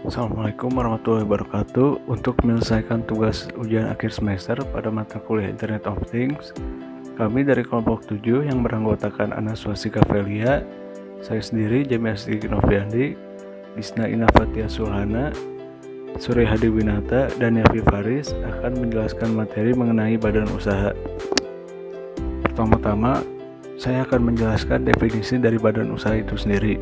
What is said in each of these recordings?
Assalamualaikum warahmatullahi wabarakatuh. Untuk menyelesaikan tugas ujian akhir semester pada mata kuliah Internet of Things, kami dari kelompok 7 yang beranggotakan Ana Swastika Velia, saya sendiri Jamie Astri Noviandi, Disna Inafatia Sulhana, Surya Hadi Winata, dan Yafi Faris akan menjelaskan materi mengenai badan usaha. Pertama-tama, saya akan menjelaskan definisi dari badan usaha itu sendiri.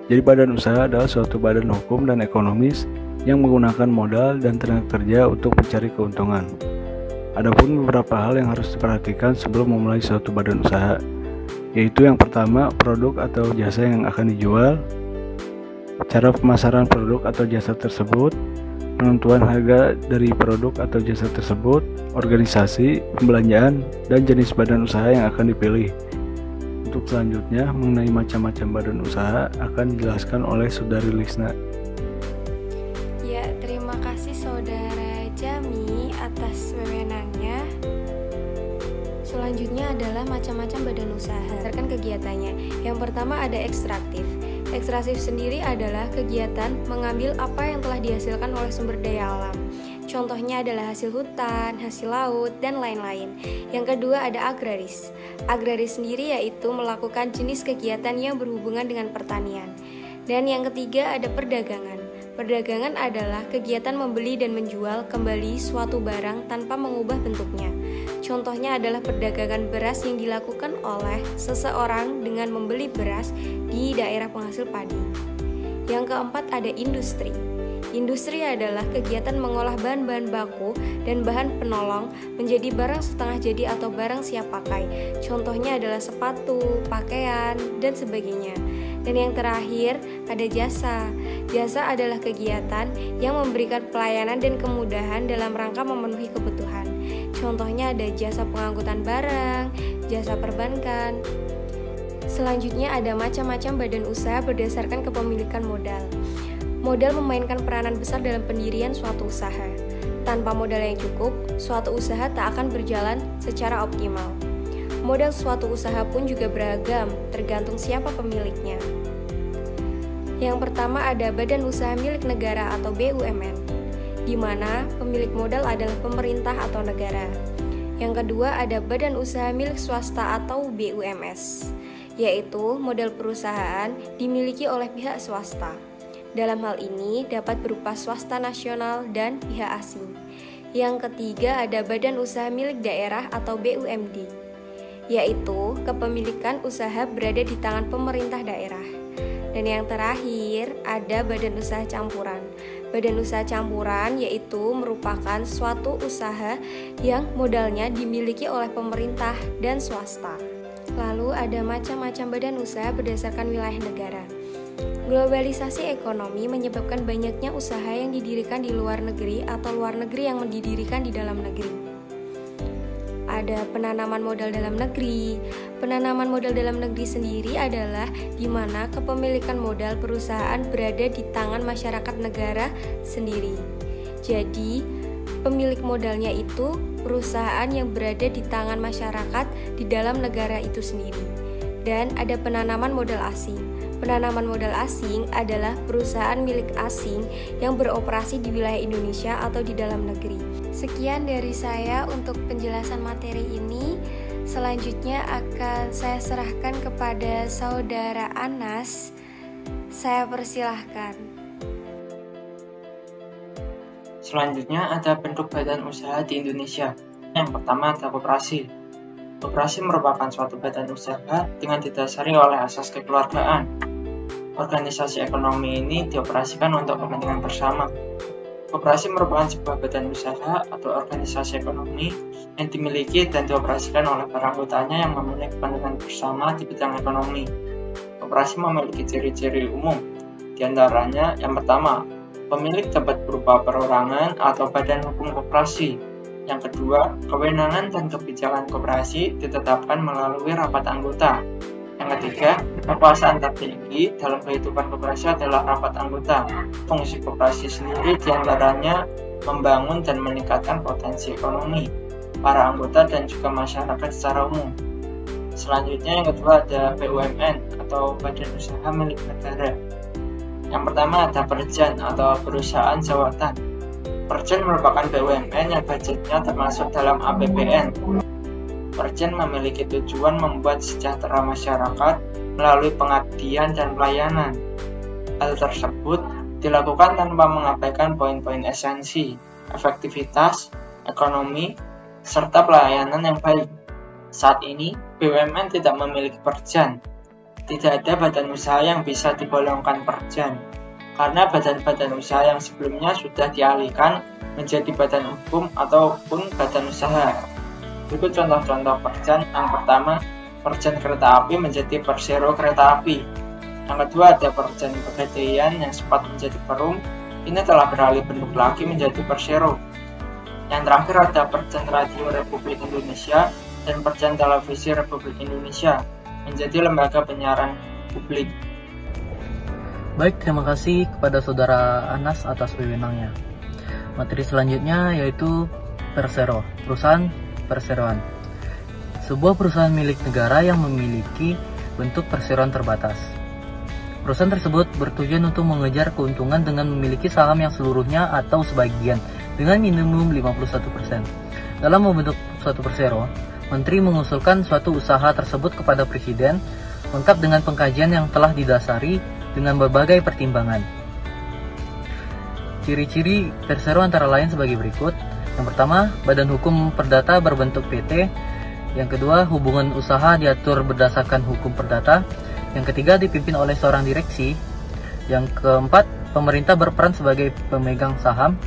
Jadi badan usaha adalah suatu badan hukum dan ekonomis yang menggunakan modal dan tenaga kerja untuk mencari keuntungan. Adapun beberapa hal yang harus diperhatikan sebelum memulai suatu badan usaha, yaitu yang pertama, produk atau jasa yang akan dijual, cara pemasaran produk atau jasa tersebut, penentuan harga dari produk atau jasa tersebut, organisasi, pembelanjaan, dan jenis badan usaha yang akan dipilih. Untuk selanjutnya, mengenai macam-macam badan usaha akan dijelaskan oleh Saudari Lisna. Ya, terima kasih Saudara Jami atas wewenangnya. Selanjutnya adalah macam-macam badan usaha, berdasarkan kegiatannya. Yang pertama ada ekstraktif. Ekstraktif sendiri adalah kegiatan mengambil apa yang telah dihasilkan oleh sumber daya alam. Contohnya adalah hasil hutan, hasil laut, dan lain-lain. Yang kedua ada agraris. Agraris sendiri yaitu melakukan jenis kegiatan yang berhubungan dengan pertanian. Dan yang ketiga ada perdagangan. Perdagangan adalah kegiatan membeli dan menjual kembali suatu barang tanpa mengubah bentuknya. Contohnya adalah perdagangan beras yang dilakukan oleh seseorang dengan membeli beras di daerah penghasil padi. Yang keempat ada industri. Industri adalah kegiatan mengolah bahan-bahan baku dan bahan penolong menjadi barang setengah jadi atau barang siap pakai. Contohnya adalah sepatu, pakaian, dan sebagainya. Dan yang terakhir ada jasa. Jasa adalah kegiatan yang memberikan pelayanan dan kemudahan dalam rangka memenuhi kebutuhan. Contohnya ada jasa pengangkutan barang, jasa perbankan. Selanjutnya ada macam-macam badan usaha berdasarkan kepemilikan modal. Modal memainkan peranan besar dalam pendirian suatu usaha. Tanpa modal yang cukup, suatu usaha tak akan berjalan secara optimal. Modal suatu usaha pun juga beragam, tergantung siapa pemiliknya. Yang pertama ada Badan Usaha Milik Negara atau BUMN, di mana pemilik modal adalah pemerintah atau negara. Yang kedua ada Badan Usaha Milik Swasta atau BUMS, yaitu modal perusahaan dimiliki oleh pihak swasta. Dalam hal ini dapat berupa swasta nasional dan pihak asing. Yang ketiga ada Badan Usaha Milik Daerah atau BUMD, yaitu kepemilikan usaha berada di tangan pemerintah daerah. Dan yang terakhir ada Badan Usaha Campuran. Badan Usaha Campuran yaitu merupakan suatu usaha yang modalnya dimiliki oleh pemerintah dan swasta. Lalu ada macam-macam badan usaha berdasarkan wilayah negara. Globalisasi ekonomi menyebabkan banyaknya usaha yang didirikan di luar negeri atau luar negeri yang didirikan di dalam negeri. Ada penanaman modal dalam negeri. Penanaman modal dalam negeri sendiri adalah di mana kepemilikan modal perusahaan berada di tangan masyarakat negara sendiri. Jadi, pemilik modalnya itu perusahaan yang berada di tangan masyarakat di dalam negara itu sendiri. Dan ada penanaman modal asing. Penanaman modal asing adalah perusahaan milik asing yang beroperasi di wilayah Indonesia atau di dalam negeri. Sekian dari saya untuk penjelasan materi ini. Selanjutnya akan saya serahkan kepada Saudara Anas. Saya persilahkan. Selanjutnya ada bentuk badan usaha di Indonesia. Yang pertama ada koperasi. Koperasi merupakan suatu badan usaha dengan didasari oleh asas kekeluargaan. Organisasi ekonomi ini dioperasikan untuk kepentingan bersama. Koperasi merupakan sebuah badan usaha atau organisasi ekonomi yang dimiliki dan dioperasikan oleh para anggotanya yang memenuhi kepentingan bersama di bidang ekonomi. Koperasi memiliki ciri-ciri umum. Di antaranya, yang pertama, pemilik dapat berupa perorangan atau badan hukum koperasi. Yang kedua, kewenangan dan kebijakan koperasi ditetapkan melalui rapat anggota. Yang ketiga, kekuasaan tertinggi dalam kehidupan koperasi adalah rapat anggota. Fungsi koperasi sendiri diantaranya membangun dan meningkatkan potensi ekonomi para anggota dan juga masyarakat secara umum. Selanjutnya yang kedua ada BUMN atau Badan Usaha Milik Negara. Yang pertama ada Perjan atau perusahaan jawatan. Perjan merupakan BUMN yang budgetnya termasuk dalam APBN. Perjan memiliki tujuan membuat sejahtera masyarakat melalui pengabdian dan pelayanan. Hal tersebut dilakukan tanpa mengabaikan poin-poin esensi, efektivitas, ekonomi, serta pelayanan yang baik. Saat ini, BUMN tidak memiliki Perjan. Tidak ada badan usaha yang bisa digolongkan Perjan, karena badan-badan usaha yang sebelumnya sudah dialihkan menjadi badan hukum ataupun badan usaha. Berikut contoh-contoh Perjan. Yang pertama, Perjan Kereta Api menjadi Persero Kereta Api. Yang kedua ada Perjan Pegadaian yang sempat menjadi Perum, ini telah beralih bentuk lagi menjadi Persero. Yang terakhir ada Perjan Radio Republik Indonesia dan Perjan Televisi Republik Indonesia menjadi lembaga penyiaran publik. Baik, terima kasih kepada Saudara Anas atas wewenangnya. Materi selanjutnya yaitu Persero, perusahaan perseroan. Sebuah perusahaan milik negara yang memiliki bentuk perseroan terbatas. Perusahaan tersebut bertujuan untuk mengejar keuntungan dengan memiliki saham yang seluruhnya atau sebagian dengan minimum 51%. Dalam membentuk suatu persero, Menteri mengusulkan suatu usaha tersebut kepada Presiden lengkap dengan pengkajian yang telah didasari dengan berbagai pertimbangan. Ciri-ciri persero antara lain sebagai berikut. Yang pertama, badan hukum perdata berbentuk PT. Yang kedua, hubungan usaha diatur berdasarkan hukum perdata. Yang ketiga, dipimpin oleh seorang direksi. Yang keempat, pemerintah berperan sebagai pemegang saham.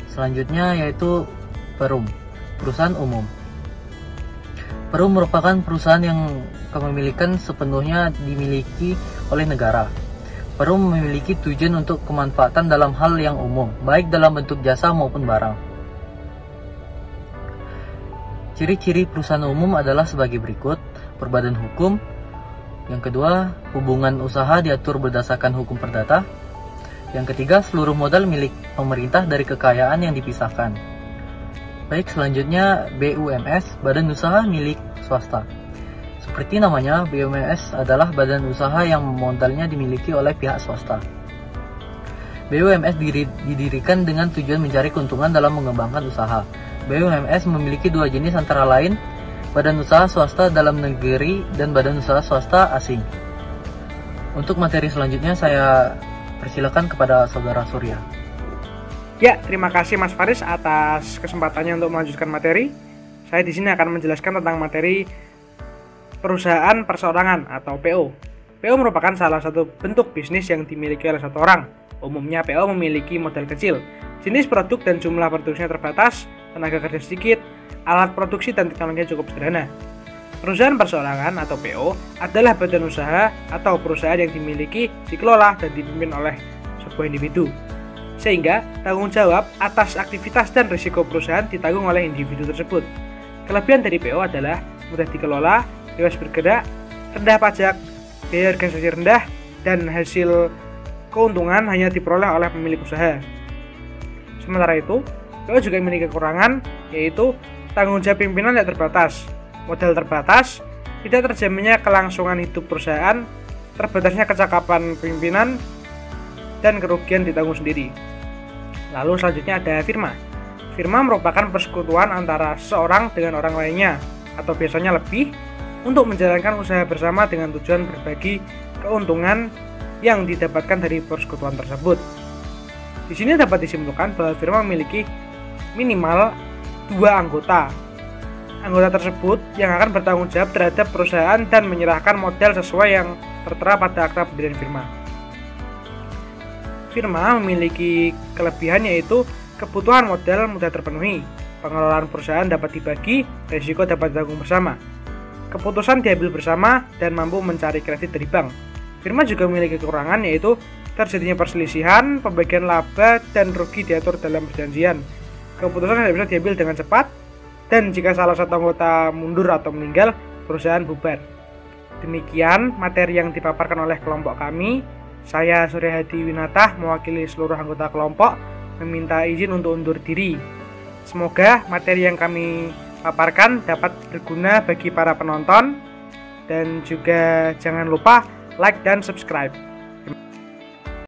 Selanjutnya yaitu Perum, perusahaan umum. Perum merupakan perusahaan yang kepemilikan sepenuhnya dimiliki oleh negara. Perum memiliki tujuan untuk kemanfaatan dalam hal yang umum, baik dalam bentuk jasa maupun barang. Ciri-ciri perusahaan umum adalah sebagai berikut: berbadan hukum. Yang kedua, hubungan usaha diatur berdasarkan hukum perdata. Yang ketiga, seluruh modal milik pemerintah dari kekayaan yang dipisahkan. Baik, selanjutnya BUMS, badan usaha milik swasta. Seperti namanya, BUMS adalah badan usaha yang modalnya dimiliki oleh pihak swasta. BUMS didirikan dengan tujuan mencari keuntungan dalam mengembangkan usaha. BUMS memiliki dua jenis antara lain badan usaha swasta dalam negeri dan badan usaha swasta asing. Untuk materi selanjutnya saya persilakan kepada Saudara Surya. Ya, terima kasih Mas Faris atas kesempatannya untuk melanjutkan materi. Saya di sini akan menjelaskan tentang materi perusahaan perseorangan atau PO. PO merupakan salah satu bentuk bisnis yang dimiliki oleh satu orang. Umumnya PO memiliki modal kecil, jenis produk dan jumlah produksinya terbatas, tenaga kerja sedikit, alat produksi dan teknologinya cukup sederhana. Perusahaan perseorangan atau PO adalah badan usaha atau perusahaan yang dimiliki, dikelola, dan dipimpin oleh sebuah individu. Sehingga tanggung jawab atas aktivitas dan risiko perusahaan ditanggung oleh individu tersebut. Kelebihan dari PO adalah mudah dikelola, bebas bergerak, rendah pajak, biaya organisasi rendah, dan hasil keuntungan hanya diperoleh oleh pemilik usaha. Sementara itu, PO juga memiliki kekurangan, yaitu tanggung jawab pimpinan yang terbatas, modal terbatas, tidak terjaminnya kelangsungan hidup perusahaan, terbatasnya kecakapan pimpinan, dan kerugian ditanggung sendiri. Lalu selanjutnya ada firma. Firma merupakan persekutuan antara seseorang dengan orang lainnya, atau biasanya lebih, untuk menjalankan usaha bersama dengan tujuan berbagi keuntungan yang didapatkan dari persekutuan tersebut. Di sini dapat disimpulkan bahwa firma memiliki minimal 2 anggota. Anggota tersebut yang akan bertanggung jawab terhadap perusahaan dan menyerahkan modal sesuai yang tertera pada akta pendirian firma. Firma memiliki kelebihan yaitu kebutuhan modal mudah terpenuhi, pengelolaan perusahaan dapat dibagi, risiko dapat ditanggung bersama, keputusan diambil bersama, dan mampu mencari kredit dari bank. Firma juga memiliki kekurangan yaitu terjadinya perselisihan, pembagian laba, dan rugi diatur dalam perjanjian. Keputusan tidak bisa diambil dengan cepat, dan jika salah satu anggota mundur atau meninggal, perusahaan bubar. Demikian materi yang dipaparkan oleh kelompok kami. Saya Surya Hadi Winata mewakili seluruh anggota kelompok meminta izin untuk undur diri. Semoga materi yang kami paparkan dapat berguna bagi para penonton, dan juga jangan lupa like dan subscribe.